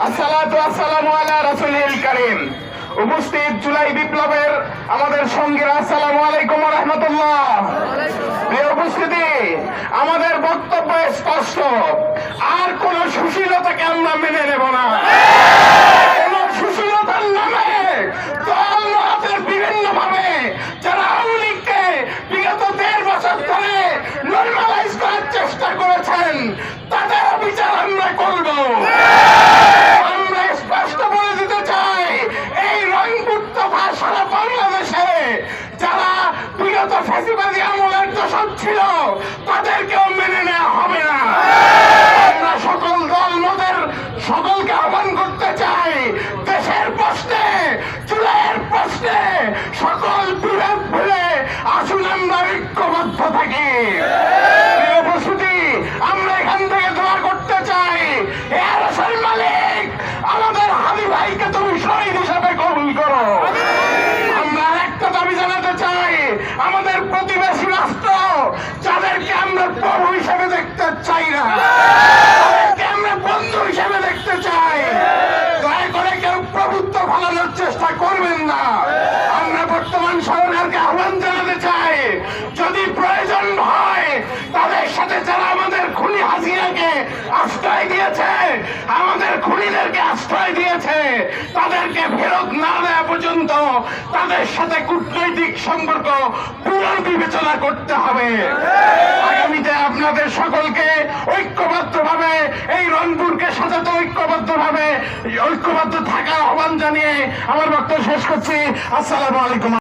আসসালাতু ওয়াসসালামু আলা রাসূলিল কারীম। উপস্থিত জুলাই বিপ্লবের আমাদের সঙ্গীরা, আসসালামু আলাইকুম ওয়া রাহমাতুল্লাহ। প্রিয় উপস্থিতি, আমাদের বক্তব্য স্পষ্ট, আর কোন সুশীলতাকে আমরা মেনে নেব না। কোন সুশীলতার নামে দল মতের বিভিন্ন ভাবে যারা আওয়ামী লীগকে বিগত 1.5 বছর ধরে নরমালাইজ করার চেষ্টা করেছেন, তাদের বিচার আমরা করব। আমরা স্পষ্ট বলে দিতে চাই, এই রংপুর তথা সারা বাংলাদেশে যারা বিগত ফ্যাসিবাদী আমলের দোষর ছিল, তাদেরকেও মেনে নেওয়া হবে না। আমরা সকল দল মতের সকলকে আহ্বান করতে চাই, দেশের প্রশ্নে, জুলাইয়ের প্রশ্নে সকল বিভেদ ভুলে আসুন আমরা ঐক্যবদ্ধ থাকি। প্রিয় উপস্থিতি, আমরা এখান থেকে দোয়া করতে চাই, হে আরশের মালিক, আমাদের হাদি ভাইকে তুমি শহীদ হিসাবে কবুল করো। আমরা একটা দাবি জানাতে চাই, আমাদের প্রতিবেশী রাষ্ট্র যাদেরকে আমরা প্রভু হিসেবে দেখতে চাই না, তাদেরকে আমরা বন্ধু হিসেবে দেখতে চাই, দয়া করে কেউ প্রভুত্ব ফলানোর চেষ্টা করবেন না। আমরা বর্তমান সরকারকে আহ্বান জানাতে চাই, যদি প্রয়োজন হয় তাদের সাথে যারা আমাদের খুনি হাসিনাকে আশ্রয় দিয়েছে, আমাদের খুনিদেরকে আশ্রয় দিয়েছে, তাদেরকে ফেরত না দেওয়া পর্যন্ত তাদের সাথে কূটনৈতিক সম্পর্ক পুনর্বিবেচনা করতে হবে। আগামীতে আপনাদের সকলকে ঐক্যবদ্ধভাবে এই রংপুরকে সাজাতে ঐক্যবদ্ধ থাকার আহ্বান জানিয়ে আমার বক্তব্য শেষ করছি। আসসালামু আলাইকুম।